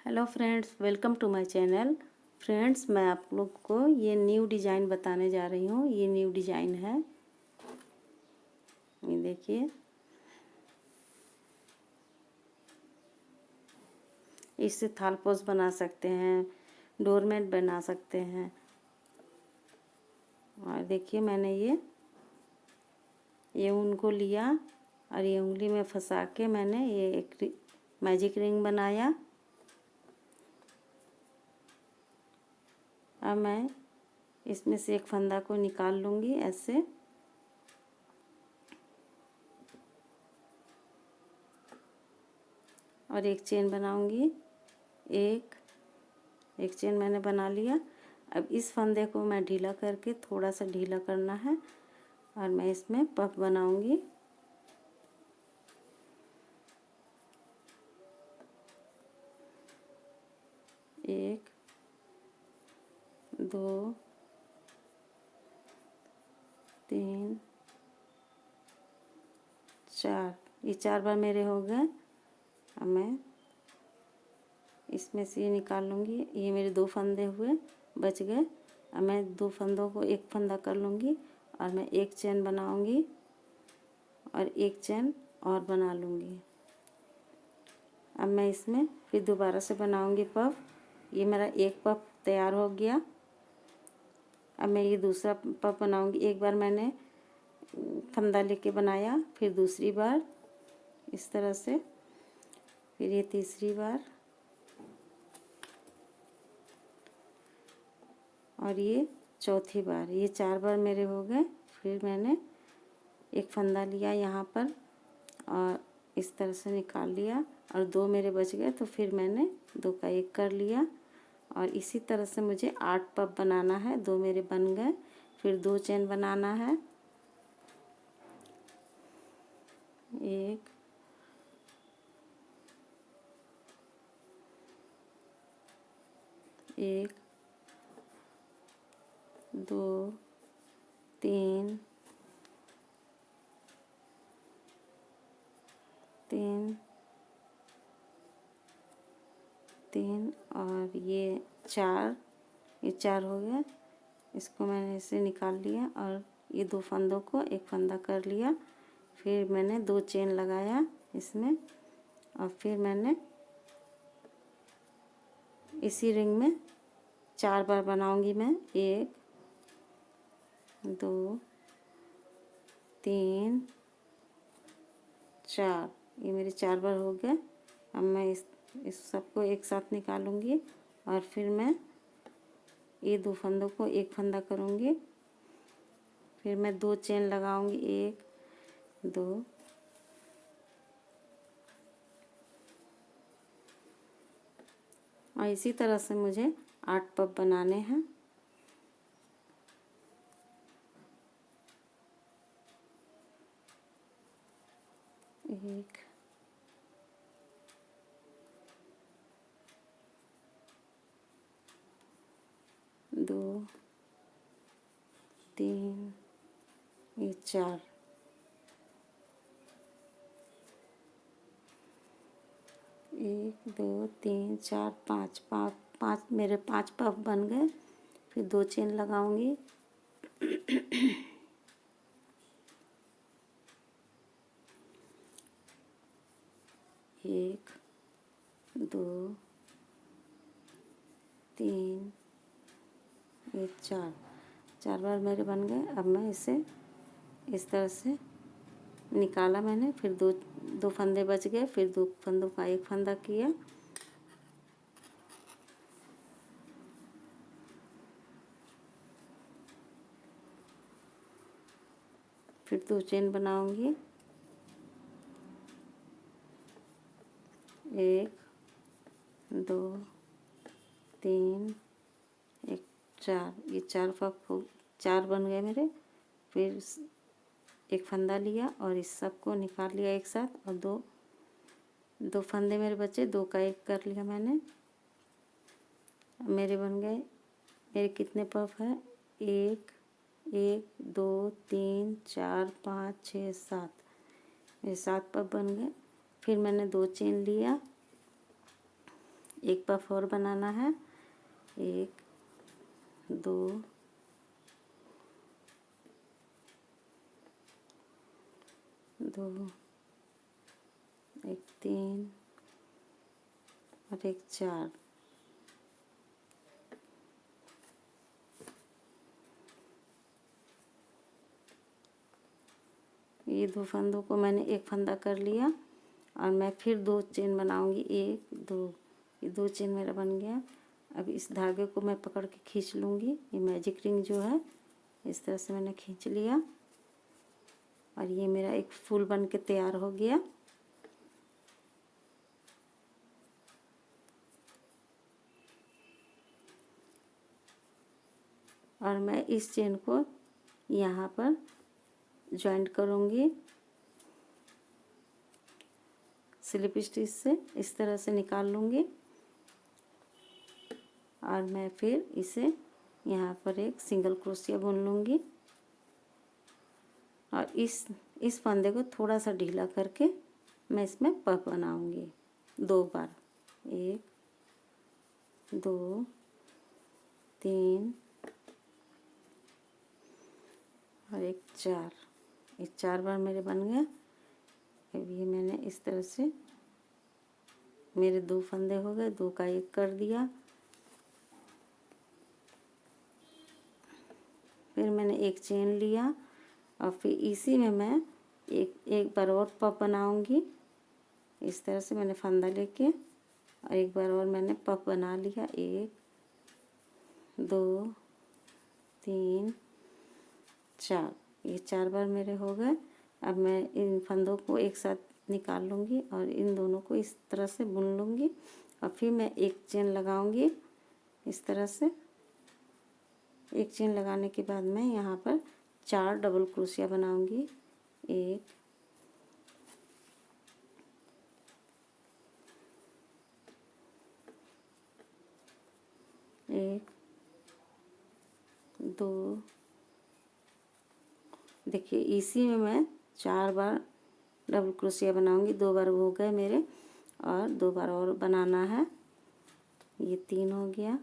Hello friends, welcome to my channel. Friends, मैं आप लोग को ये न्यू डिज़ाइन बताने जा रही हूँ। ये न्यू डिज़ाइन है, ये देखिए। इससे थालपोस बना सकते हैं, डोरमेट बना सकते हैं। और देखिए, मैंने ये ऊन को लिया और ये उंगली में फंसा के मैंने ये एक मैजिक रिंग बनाया। अब मैं इसमें से एक फंदा को निकाल लूँगी ऐसे, और एक चेन बनाऊँगी। एक चेन मैंने बना लिया। अब इस फंदे को मैं ढीला करके, थोड़ा सा ढीला करना है, और मैं इसमें पफ बनाऊँगी। एक, दो, तीन, चार। ये 4 बार मेरे हो गए। अब मैं इसमें से ये निकाल लूँगी। ये मेरे 2 फंदे हुए, बच गए। अब मैं 2 फंदों को एक फंदा कर लूँगी और मैं एक चेन बनाऊँगी और एक चेन और बना लूँगी। अब मैं इसमें फिर दोबारा से बनाऊँगी पफ। ये मेरा एक पफ तैयार हो गया। अब मैं ये दूसरा पफ बनाऊँगी। एक बार मैंने फंदा लेके बनाया, फिर दूसरी बार इस तरह से, फिर ये तीसरी बार, और ये चौथी बार। ये 4 बार मेरे हो गए। फिर मैंने एक फंदा लिया यहाँ पर और इस तरह से निकाल लिया, और 2 मेरे बच गए, तो फिर मैंने 2 का 1 कर लिया। और इसी तरह से मुझे 8 पफ बनाना है। 2 मेरे बन गए, फिर 2 चेन बनाना है। एक, एक, दो, तीन, तीन, तीन, और ये 4। ये 4 हो गया। इसको मैंने ऐसे निकाल लिया और ये 2 फंदों को एक फंदा कर लिया। फिर मैंने 2 चेन लगाया इसमें, और फिर मैंने इसी रिंग में 4 बार बनाऊंगी मैं। 1, 2, 3, 4। ये मेरे 4 बार हो गए। अब मैं इस सबको एक साथ निकालूंगी और फिर मैं ये 2 फंदों को एक फंदा करूंगी। फिर मैं 2 चेन लगाऊंगी। 1, 2, और इसी तरह से मुझे 8 पफ बनाने हैं। एक, दो, तीन, ये 4। एक, दो, तीन, चार, पाँच मेरे 5 पफ बन गए। फिर 2 चेन लगाऊंगी। एक, दो, तीन, ये 4 बार मेरे बन गए। अब मैं इसे इस तरह से निकाला मैंने। फिर 2 फंदे बच गए। फिर 2 फंदों का एक फंदा किया। फिर 2 चेन बनाऊंगी। 1, 2, 3, 1, 4। ये 4 पफ 4 बन गए मेरे। फिर एक फंदा लिया और इस सब को निकाल लिया एक साथ, और 2 फंदे मेरे बचे। 2 का 1 कर लिया मैंने। मेरे बन गए, मेरे कितने पफ है? 1, 2, 3, 4, 5, 6, 7। मेरे 7 पफ बन गए। फिर मैंने 2 चेन लिया एक पफ और बनाना है। 1 2 2 एक 3 और एक 4। ये 2 फंदों को मैंने एक फंदा कर लिया और मैं फिर 2 चेन बनाऊंगी। 1 2, ये 2 चेन मेरा बन गया। अब इस धागे को मैं पकड़ के खींच लूँगी। ये मैजिक रिंग जो है इस तरह से मैंने खींच लिया और ये मेरा एक फूल बन के तैयार हो गया। और मैं इस चेन को यहाँ पर जॉइंट करूँगी स्लिप स्टिच से, इस तरह से निकाल लूँगी और मैं फिर इसे यहाँ पर एक सिंगल क्रोशिया बुन लूँगी और इस फंदे को थोड़ा सा ढीला करके मैं इसमें पफ बनाऊँगी 2 बार। 1 2 3 और एक 4। ये 4 बार मेरे बन गए। अब ये मैंने इस तरह से मेरे 2 फंदे हो गए, 2 का 1 कर दिया। फिर मैंने एक चेन लिया और फिर इसी में मैं एक बार और पफ बनाऊंगी। इस तरह से मैंने फंदा लेके और एक बार और मैंने पफ बना लिया। 1 2 3 4। ये 4 बार मेरे हो गए। अब मैं इन फंदों को एक साथ निकाल लूँगी और इन दोनों को इस तरह से बुन लूँगी और फिर मैं एक चेन लगाऊंगी इस तरह से। एक चेन लगाने के बाद मैं यहाँ पर 4 डबल क्रोशिया बनाऊंगी। 1 1 2, देखिए इसी में मैं 4 बार डबल क्रोशिया बनाऊंगी। 2 बार हो गए मेरे और 2 बार और बनाना है। ये 3 हो गया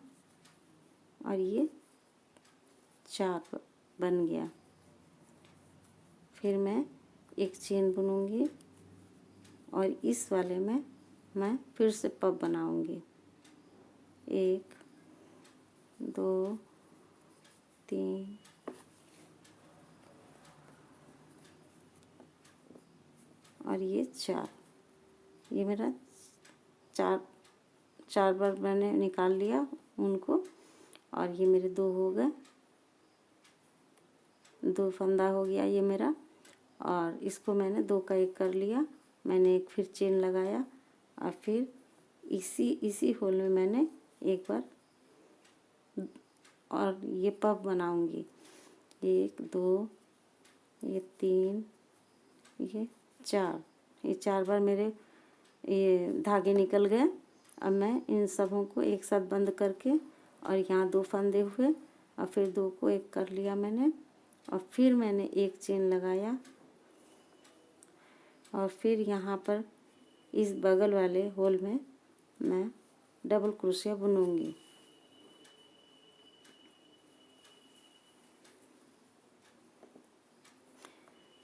और ये 4 बन गया। फिर मैं एक चेन बुनूंगी और इस वाले में मैं फिर से पफ बनाऊंगी। 1 2 3 और ये 4। ये मेरा 4 बार मैंने निकाल लिया उनको और ये मेरे 2 हो गए। 2 फंदा हो गया ये मेरा और इसको मैंने 2 का 1 कर लिया। मैंने एक फिर चेन लगाया और फिर इसी होल में मैंने एक बार और ये पफ बनाऊंगी। 1 2 ये 3 ये 4। ये 4 बार मेरे ये धागे निकल गए। अब मैं इन सबों को एक साथ बंद करके और यहाँ 2 फंदे हुए और फिर 2 को 1 कर लिया मैंने और फिर मैंने एक चेन लगाया और फिर यहाँ पर इस बगल वाले होल में मैं डबल क्रोशिया बुनूंगी।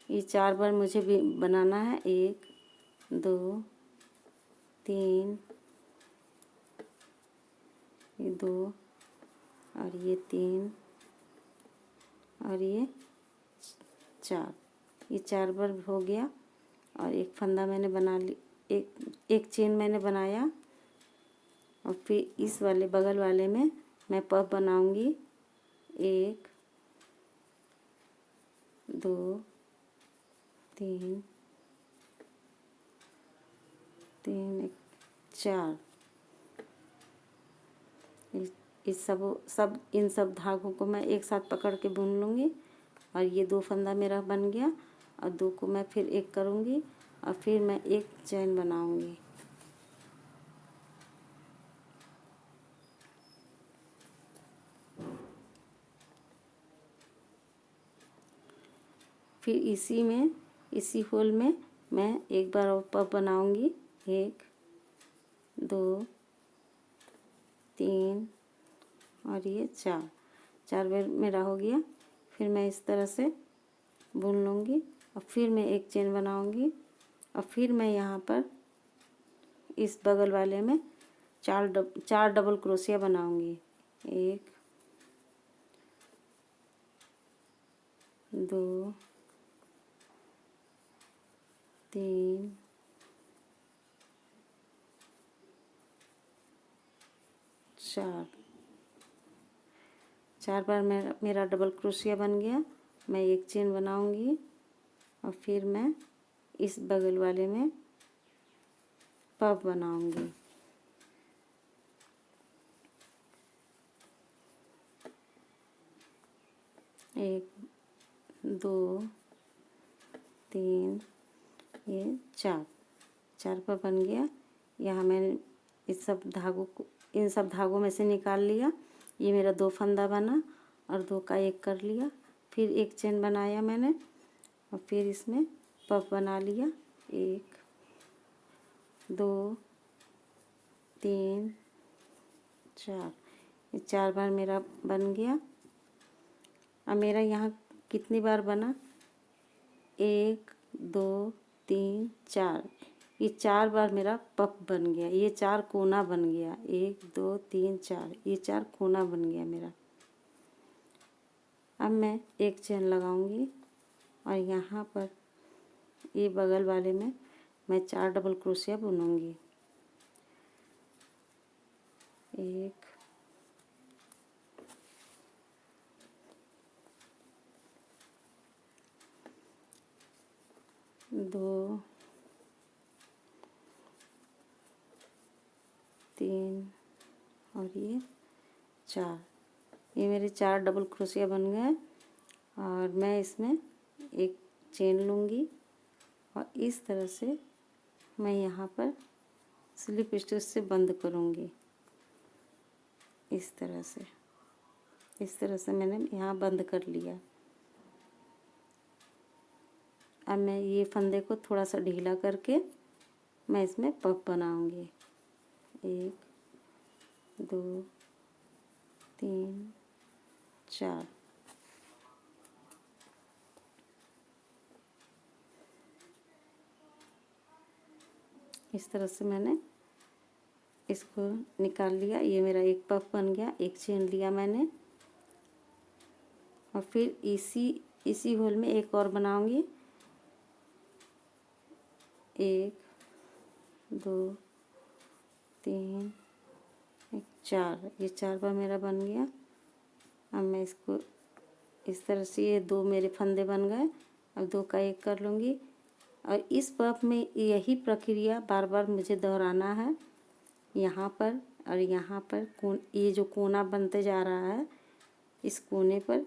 ये 4 बार मुझे भी बनाना है। 1 2 3 ये 2 और ये 3 और ये 4। ये 4 बार हो गया और एक फंदा मैंने बना ली। एक चेन मैंने बनाया और फिर इस वाले बगल वाले में मैं पफ बनाऊंगी। 1 2 3 3 4। इस सब इन सब धागों को मैं एक साथ पकड़ के बुन लूँगी और ये 2 फंदा मेरा बन गया और 2 को मैं फिर 1 करूँगी और फिर मैं एक चेन बनाऊँगी। फिर इसी होल में मैं एक बार और पफ बनाऊँगी। 1 2 3 और ये 4 बार मेरा हो गया। फिर मैं इस तरह से बुन लूँगी और फिर मैं एक चेन बनाऊँगी और फिर मैं यहाँ पर इस बगल वाले में 4 डबल क्रोशिया बनाऊँगी। 1 2 3 4 बार मेरा डबल क्रोशिया बन गया। मैं एक चेन बनाऊंगी और फिर मैं इस बगल वाले में पफ बनाऊंगी। एक 2 3 ये 4 पफ बन गया। यहाँ मैंने इन सब धागों में से निकाल लिया। ये मेरा 2 फंदा बना और 2 का 1 कर लिया। फिर एक चेन बनाया मैंने और फिर इसमें पफ बना लिया। 1 2 3 4 ये 4 बार मेरा बन गया। अब मेरा यहाँ कितनी बार बना? 1 2 3 4 ये 4 बार मेरा पफ बन गया। ये 4 कोना बन गया। 1 2 3 4 ये 4 कोना बन गया मेरा। अब मैं एक चेन लगाऊंगी और यहाँ पर ये बगल वाले में मैं 4 डबल क्रोशिया बुनूंगी। 1 2 3 और ये 4 ये मेरे 4 डबल क्रोशिया बन गए और मैं इसमें एक चेन लूँगी और इस तरह से मैं यहाँ पर स्लिप स्टिच से बंद करूँगी। इस तरह से मैंने यहाँ बंद कर लिया। अब मैं ये फंदे को थोड़ा सा ढीला करके मैं इसमें पफ बनाऊँगी। 1 2 3 4 इस तरह से मैंने इसको निकाल लिया। ये मेरा एक पफ बन गया। एक चेन लिया मैंने और फिर इसी होल में एक और बनाऊंगी। 1 2 3 4 ये 4 बार मेरा बन गया। अब मैं इसको इस तरह से ये 2 मेरे फंदे बन गए। अब 2 का 1 कर लूँगी और इस पफ में यही प्रक्रिया बार बार मुझे दोहराना है। यहाँ पर और यहाँ पर ये जो कोना बनते जा रहा है इस कोने पर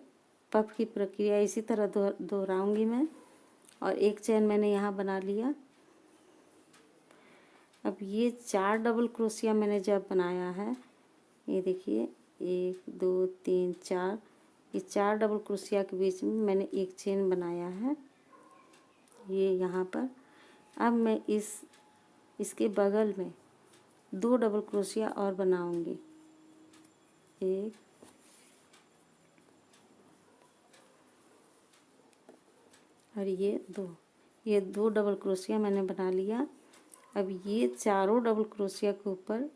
पफ की प्रक्रिया इसी तरह दोहराऊंगी मैं। और एक चेन मैंने यहाँ बना लिया। अब ये 4 डबल क्रोशिया मैंने जब बनाया है, ये देखिए 1 2 3 4 ये 4 डबल क्रोशिया के बीच में मैंने एक चेन बनाया है ये यहाँ पर। अब मैं इसके बगल में 2 डबल क्रोशिया और बनाऊंगी। 1 और ये 2 डबल क्रोशिया मैंने बना लिया। अब ये चारों डबल क्रोशिया के ऊपर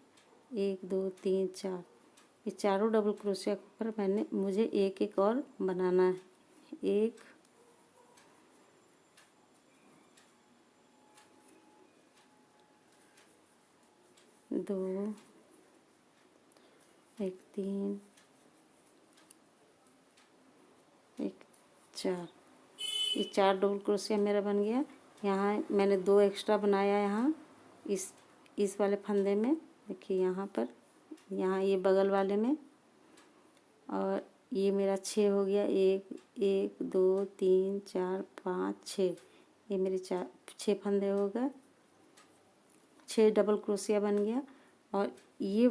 1 2 3 4 ये चारों डबल क्रोशिया के ऊपर मुझे एक एक और बनाना है। 1 2 1 3 1 4 ये 4 डबल क्रोशिया मेरा बन गया। यहाँ मैंने 2 एक्स्ट्रा बनाया यहाँ इस वाले फंदे में। देखिए यहाँ ये बगल वाले में और ये मेरा 6 हो गया। 1 2 3 4 5 6 ये मेरे 6 फंदे हो गए। 6 डबल क्रोशिया बन गया और ये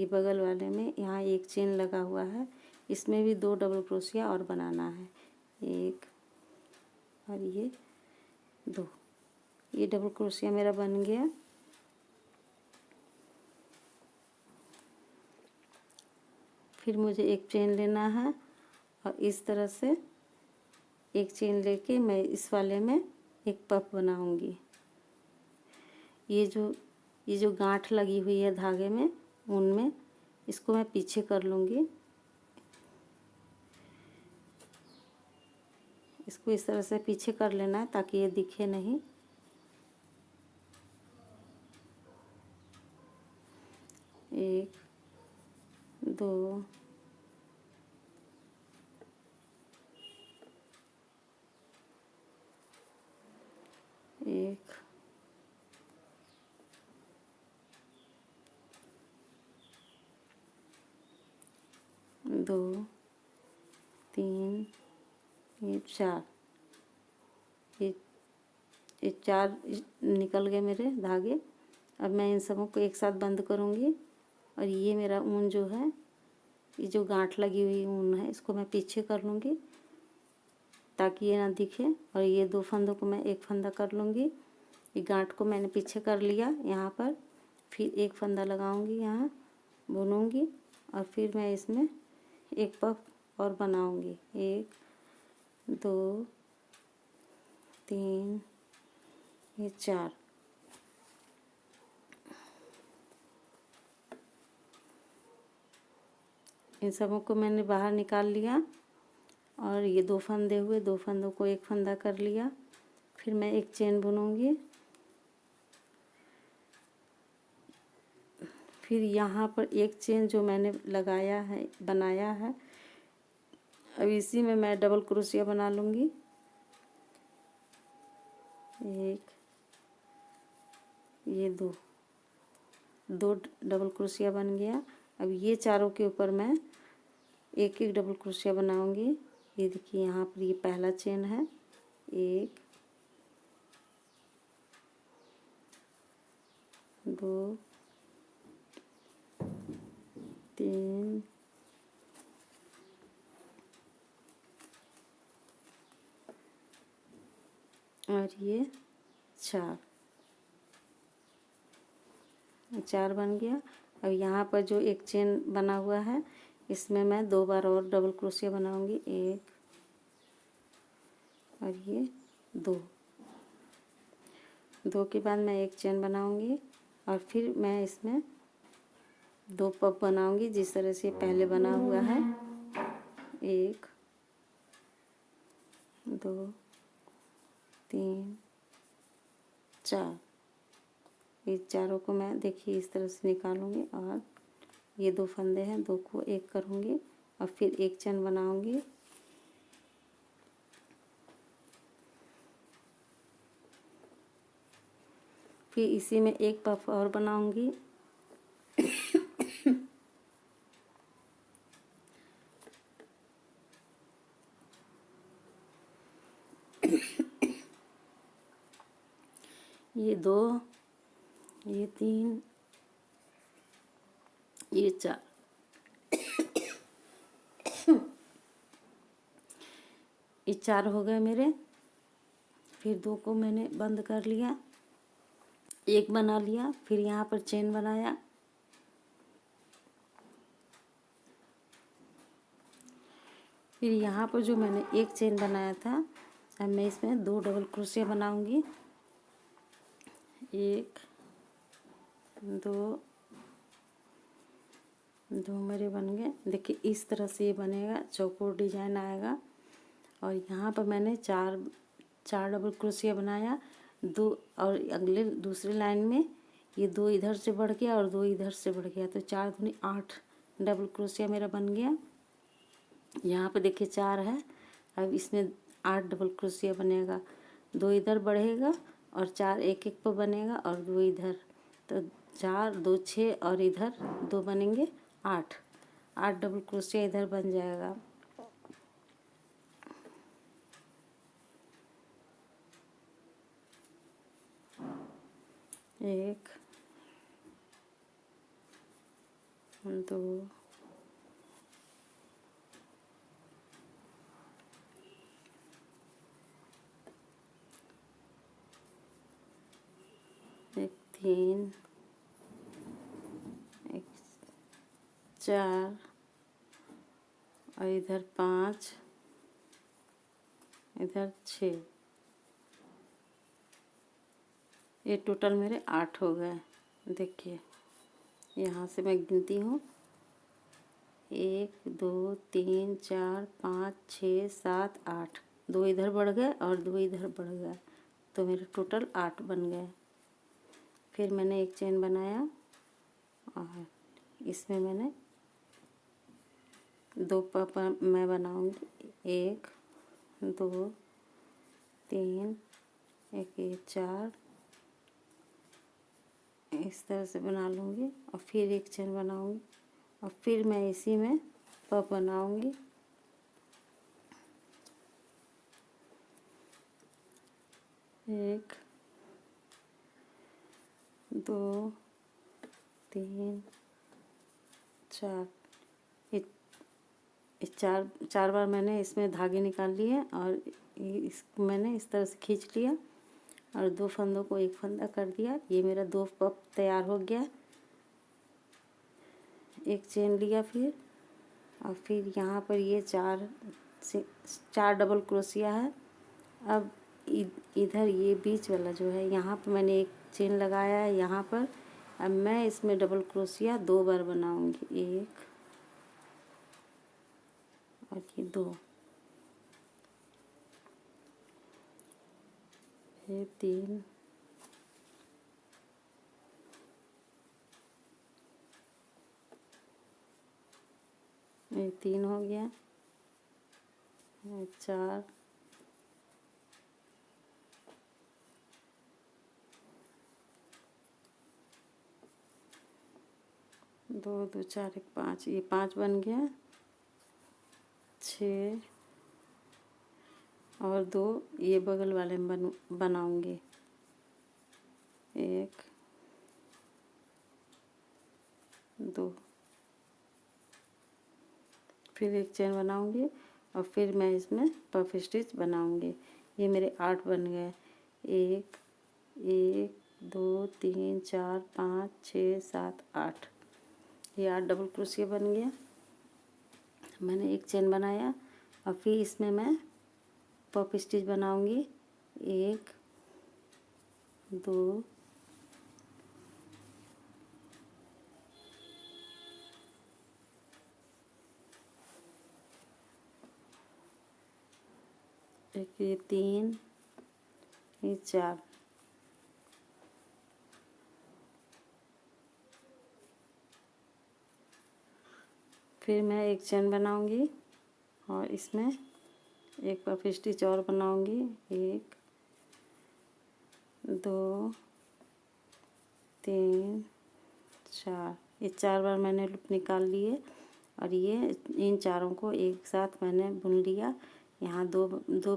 बगल वाले में यहाँ एक चेन लगा हुआ है। इसमें भी 2 डबल क्रोशिया और बनाना है। 1 और ये 2 ये डबल क्रोशिया मेरा बन गया। फिर मुझे एक चेन लेना है और इस तरह से एक चेन लेके मैं इस वाले में एक पफ बनाऊंगी। ये जो गांठ लगी हुई है धागे में, उनमें इसको मैं पीछे कर लूँगी। इसको इस तरह से पीछे कर लेना है ताकि ये दिखे नहीं। एक, दो, एक, दो, तीन, ये चार, ये चार निकल गए मेरे धागे। अब मैं इन सबों को एक साथ बंद करूँगी और ये मेरा ऊन जो है, ये जो गांठ लगी हुई ऊन है, इसको मैं पीछे कर लूँगी ताकि ये ना दिखे। और ये दो फंदों को मैं एक फंदा कर लूँगी। ये गांठ को मैंने पीछे कर लिया यहाँ पर, फिर एक फंदा लगाऊँगी, यहाँ बुनूँगी और फिर मैं इसमें एक पफ और बनाऊँगी। एक, दो, तीन, ये चार। इन सबों को मैंने बाहर निकाल लिया और ये दो फंदे हुए, दो फंदों को एक फंदा कर लिया। फिर मैं एक चेन बुनूंगी। फिर यहाँ पर एक चेन जो मैंने लगाया है, बनाया है, अब इसी में मैं डबल क्रोशिया बना लूँगी। एक, ये दो डबल क्रोशिया बन गया। अब ये चारों के ऊपर मैं एक एक डबल क्रोशिया बनाऊंगी। ये देखिए यहाँ पर ये पहला चेन है, एक, दो, तीन, और ये चार, चार बन गया। अब यहाँ पर जो एक चेन बना हुआ है, इसमें मैं दो बार और डबल क्रोशिया बनाऊंगी। एक और ये दो, दो के बाद मैं एक चेन बनाऊंगी और फिर मैं इसमें दो पफ बनाऊंगी जिस तरह से पहले बना हुआ है। एक, दो, तीन, चार। ये चारों को मैं देखिए इस तरह से निकालूंगी और ये दो फंदे हैं, दो को एक करूंगी और फिर एक चेन बनाऊंगी। फिर इसी में एक पफ और बनाऊंगी। ये दो, ये तीन, ये चार। ये चार हो गए मेरे। फिर दो को मैंने बंद कर लिया, एक बना लिया, फिर यहाँ पर चेन बनाया। फिर यहाँ पर जो मैंने एक चेन बनाया था, अब मैं इसमें दो डबल क्रोशिया बनाऊंगी। एक, दो, दो मेरे बन गए। देखिए इस तरह से ये बनेगा, चौकोर डिजाइन आएगा। और यहाँ पर मैंने चार डबल क्रोशिया बनाया, दो, और अगले दूसरी लाइन में ये दो इधर से बढ़ गया और दो इधर से बढ़ गया, तो चार दूनी 8 डबल क्रोशिया मेरा बन गया। यहाँ पे देखिए 4 है, अब इसमें 8 डबल क्रोशिया बनेगा। दो इधर बढ़ेगा और 4 एक एक पर बनेगा और दो इधर, तो 4, 2, 6 और इधर दो बनेंगे 8 डबल क्रोशिया इधर बन जाएगा। एक, दो, एक, तीन, एक, 4, और इधर 5, इधर 6, ये टोटल मेरे 8 हो गए। देखिए यहाँ से मैं गिनती हूँ, 1 2 3 4 5 6 7 8, 2 इधर बढ़ गए और 2 इधर बढ़ गए, तो मेरे टोटल 8 बन गए। फिर मैंने एक चेन बनाया और इसमें मैंने 2 पापा मैं बनाऊंगी, 1 2 3, एक ये 4, इस तरह से बना लूँगी और फिर एक चेन बनाऊँगी और फिर मैं इसी में पफ बनाऊँगी। एक 2 3 4, इस चार बार मैंने इसमें धागे निकाल लिए और इस मैंने इस तरह से खींच लिया और 2 फंदों को एक फंदा कर दिया। ये मेरा 2 पफ तैयार हो गया। एक चेन लिया फिर, और फिर यहाँ पर ये 4 डबल क्रोशिया है। अब इधर ये बीच वाला जो है, यहाँ पर मैंने एक चेन लगाया है यहाँ पर। अब मैं इसमें डबल क्रोशिया 2 बार बनाऊंगी, 1 और ये 2, फिर 3, ये 3 हो गया, ये 4, 2 2 4 1 5, ये 5 बन गया, 6 और 2 ये बगल वाले में बनाऊंगी, 1 2, फिर एक चेन बनाऊंगी और फिर मैं इसमें पफ स्टिच बनाऊंगी। ये मेरे 8 बन गए, 1 1 2 3 4 5 6 7 8, ये 8 डबल क्रोशिया बन गया। मैंने एक चेन बनाया और फिर इसमें मैं पफ स्टिच बनाऊंगी, 1 2 एक, ये 3, ये 4, फिर मैं एक चेन बनाऊंगी और इसमें एक पफ स्टिच और बनाऊंगी, 1 2 3 4, ये 4 बार मैंने लूप निकाल लिए और ये इन चारों को एक साथ मैंने बुन लिया। यहाँ 2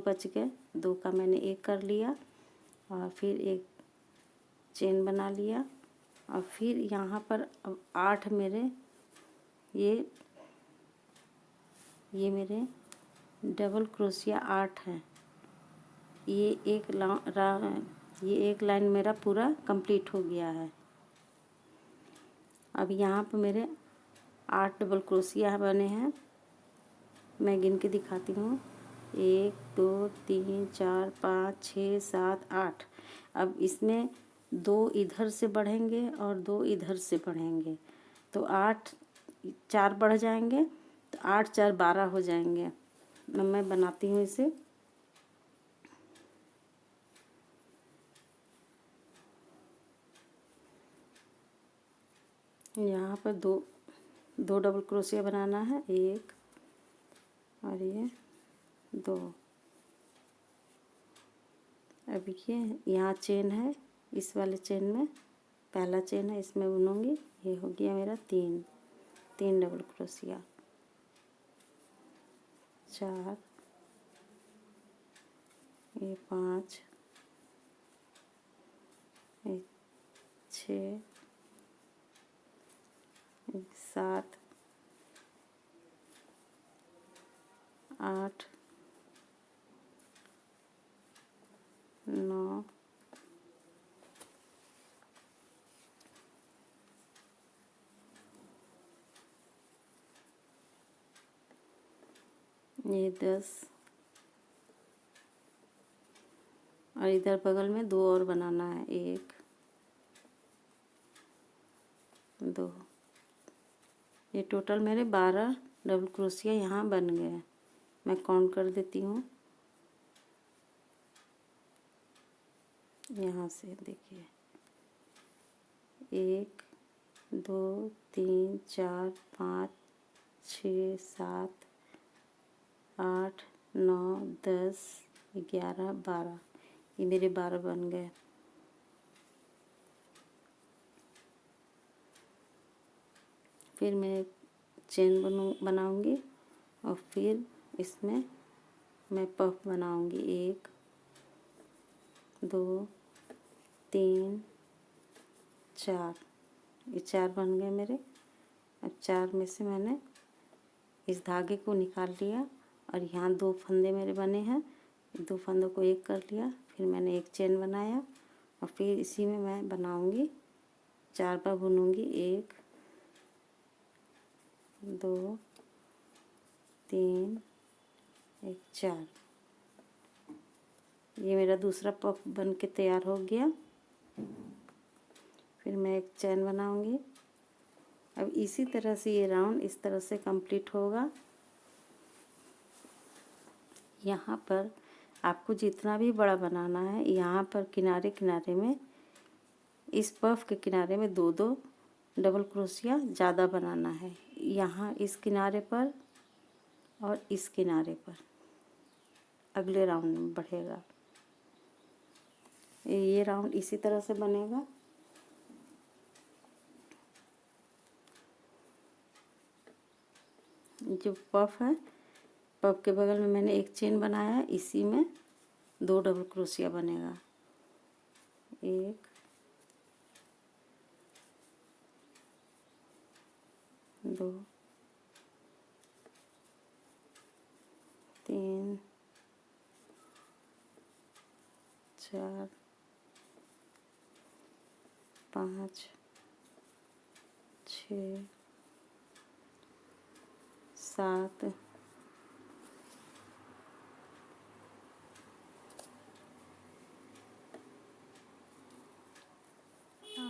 बच गए, 2 का मैंने 1 कर लिया और फिर एक चेन बना लिया और फिर यहाँ पर अब 8 मेरे ये मेरे डबल क्रोशिया 8 हैं। ये एक लाइन मेरा पूरा कंप्लीट हो गया है। अब यहाँ पर मेरे 8 डबल क्रोशिया बने हैं, मैं गिन के दिखाती हूँ, 1 2 3 4 5 6 7 8। अब इसमें 2 इधर से बढ़ेंगे और 2 इधर से बढ़ेंगे, तो 8 4 बढ़ जाएंगे, तो 8 4 12 हो जाएंगे। मैं बनाती हूँ इसे। यहाँ पर 2 डबल क्रोशिया बनाना है, 1 और ये 2। अब ये यहाँ चेन है, इस वाले चेन में पहला चेन है, इसमें बुनूंगी। ये हो गया मेरा 3 डबल क्रोशिया, 4, ये 5, ये 6, 7 8 9 10 ये 10 और इधर बगल में 2 और बनाना है, 1 2। ये टोटल मेरे 12 डबल क्रोशिया यहाँ बन गए हैं। मैं काउंट कर देती हूँ। यहाँ से देखिए 1 2 3 4 5 6 7 8 9 10 11 12। ये मेरे 12 बन गए। फिर मैं चेन बनाऊंगी और फिर इसमें मैं पफ बनाऊंगी। 1 2 3 4। ये 4 बन गए मेरे। अब 4 में से मैंने इस धागे को निकाल लिया और यहाँ 2 फंदे मेरे बने हैं। 2 फंदों को एक कर लिया, फिर मैंने एक चेन बनाया और फिर इसी में मैं बनाऊंगी 4 बार बुनूंगी। 1 2 3 1 4। ये मेरा दूसरा पफ बन के तैयार हो गया। फिर मैं एक चेन बनाऊंगी। अब इसी तरह से ये राउंड इस तरह से कंप्लीट होगा। यहाँ पर आपको जितना भी बड़ा बनाना है, यहाँ पर किनारे किनारे में, इस पफ के किनारे में 2-2 डबल क्रोशिया ज़्यादा बनाना है। यहाँ इस किनारे पर और इस किनारे पर अगले राउंड में बढ़ेगा। ये राउंड इसी तरह से बनेगा। जो पफ है, पफ के बगल में मैंने एक चेन बनाया है, इसी में 2 डबल क्रोशिया बनेगा। 1 2 3 4 5 6 7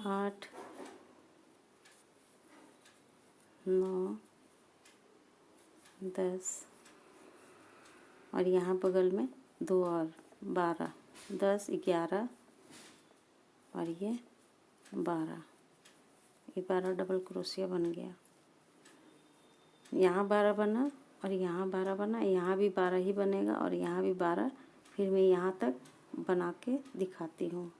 8 9 10 और यहाँ बगल में 2 और 12 10 11 और ये 12। ये 12 डबल क्रोशिया बन गया। यहाँ 12 बना और यहाँ 12 बना, यहाँ भी 12 ही बनेगा और यहाँ भी 12। फिर मैं यहाँ तक बना के दिखाती हूँ।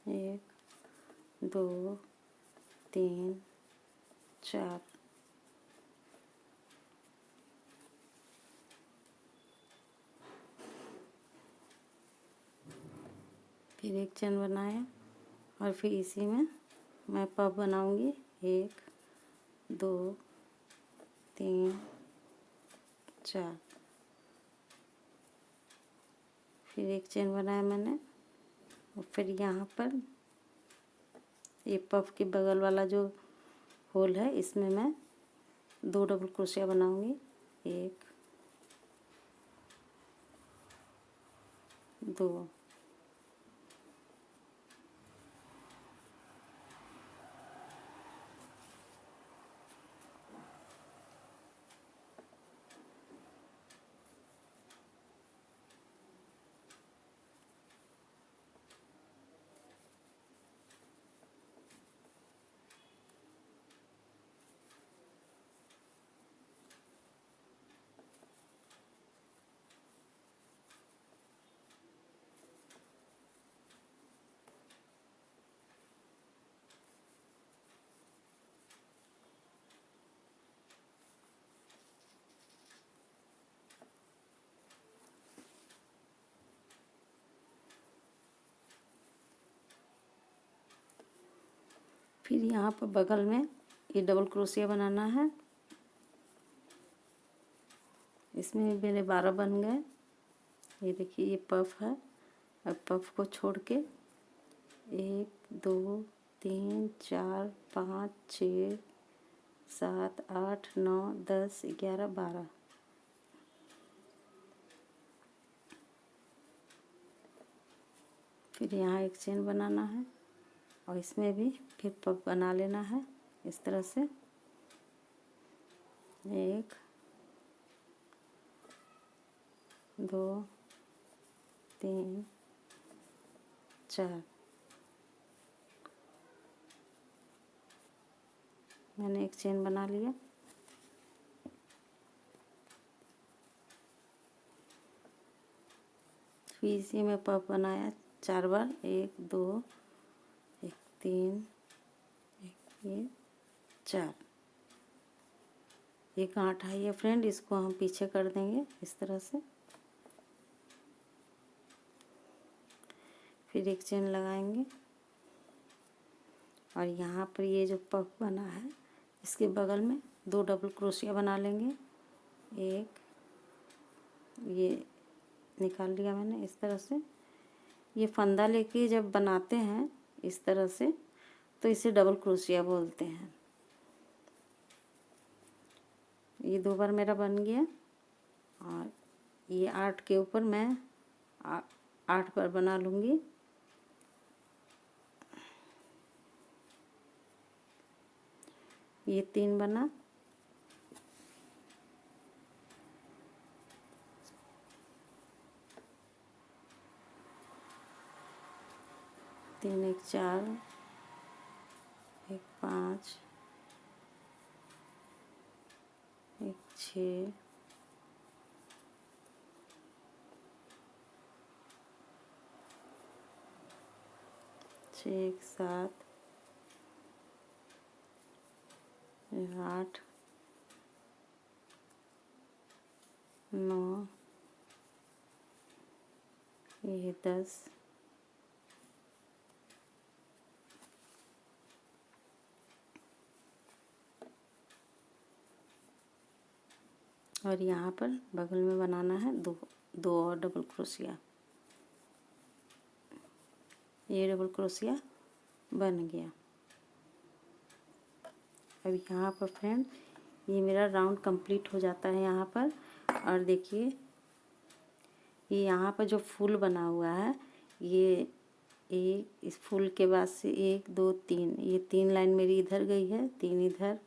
1 2 3 4 फिर एक चेन बनाया और फिर इसी में मैं पफ बनाऊंगी। 1 2 3 4। फिर एक चेन बनाया मैंने और फिर यहाँ पर ये पफ के बगल वाला जो होल है, इसमें मैं 2 डबल क्रोशिया बनाऊंगी। 1 2। फिर यहाँ पर बगल में ये डबल क्रोशिया बनाना है। इसमें मेरे 12 बन गए। ये देखिए, ये पफ है। अब पफ को छोड़ के 1 2 3 4 5 6 7 8 9 10 11 12। फिर यहाँ एक चेन बनाना है और इसमें भी फिर पफ बना लेना है इस तरह से। 1 2 3 4। मैंने एक चेन बना लिया। फिर इसी में पफ बनाया 4 बार, 1 2 1 3 1 4। ये गांठ आई है फ्रेंड, इसको हम पीछे कर देंगे इस तरह से। फिर एक चेन लगाएंगे और यहाँ पर ये जो पफ बना है इसके बगल में 2 डबल क्रोशिया बना लेंगे। एक ये निकाल लिया मैंने इस तरह से। ये फंदा लेके जब बनाते हैं इस तरह से तो इसे डबल क्रोशिया बोलते हैं। ये 2 बार मेरा बन गया और ये 8 के ऊपर मैं 8 बार बना लूँगी। ये 3 बना, तीन एक 4 एक 5 एक 6 6 एक 7 8 9 ये 10 और यहाँ पर बगल में बनाना है 2 और डबल क्रोशिया। ये डबल क्रोशिया बन गया। अब यहाँ पर फ्रेंड ये मेरा राउंड कंप्लीट हो जाता है यहाँ पर। और देखिए ये यहाँ पर जो फूल बना हुआ है ये इस फूल के बाद से 1 2 3 ये 3 लाइन मेरी इधर गई है, 3 इधर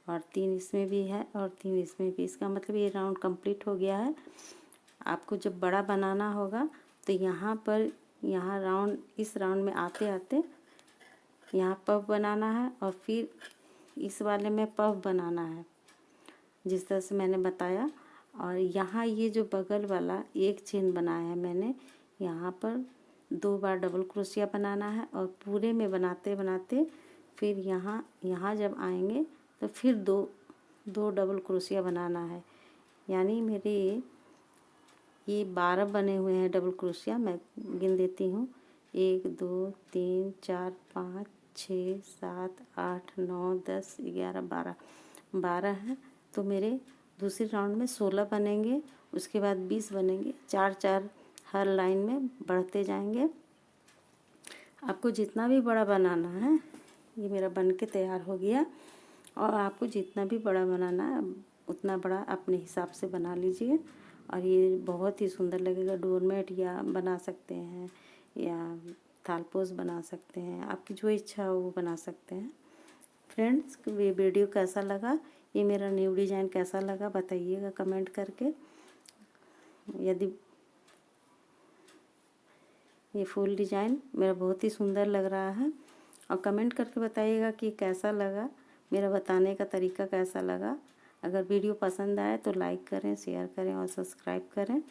और 3 इसमें भी है और 3 इसमें भी। इसका मतलब ये राउंड कंप्लीट हो गया है। आपको जब बड़ा बनाना होगा तो यहाँ पर यहाँ राउंड इस राउंड में आते आते यहाँ पफ बनाना है और फिर इस वाले में पफ बनाना है जिस तरह से मैंने बताया। और यहाँ ये जो बगल वाला एक चेन बनाया है मैंने, यहाँ पर 2 बार डबल क्रोशिया बनाना है और पूरे में बनाते बनाते फिर यहाँ जब आएंगे तो फिर दो डबल क्रोशिया बनाना है। यानी मेरे ये 12 बने हुए हैं डबल क्रोशिया। मैं गिन देती हूँ 1 2 3 4 5 6 7 8 9 10 11 12 है। तो मेरे दूसरी राउंड में 16 बनेंगे, उसके बाद 20 बनेंगे। 4 4 हर लाइन में बढ़ते जाएंगे। आपको जितना भी बड़ा बनाना है, ये मेरा बन के तैयार हो गया। और आपको जितना भी बड़ा बनाना है उतना बड़ा अपने हिसाब से बना लीजिए। और ये बहुत ही सुंदर लगेगा। डोरमेट या बना सकते हैं या थालपोस बना सकते हैं, आपकी जो इच्छा हो वो बना सकते हैं। फ्रेंड्स ये वीडियो कैसा लगा, ये मेरा न्यू डिज़ाइन कैसा लगा बताइएगा कमेंट करके। यदि ये फुल डिज़ाइन मेरा बहुत ही सुंदर लग रहा है और कमेंट करके बताइएगा कि कैसा लगा, मेरा बताने का तरीका कैसा लगा। अगर वीडियो पसंद आए तो लाइक करें, शेयर करें और सब्सक्राइब करें।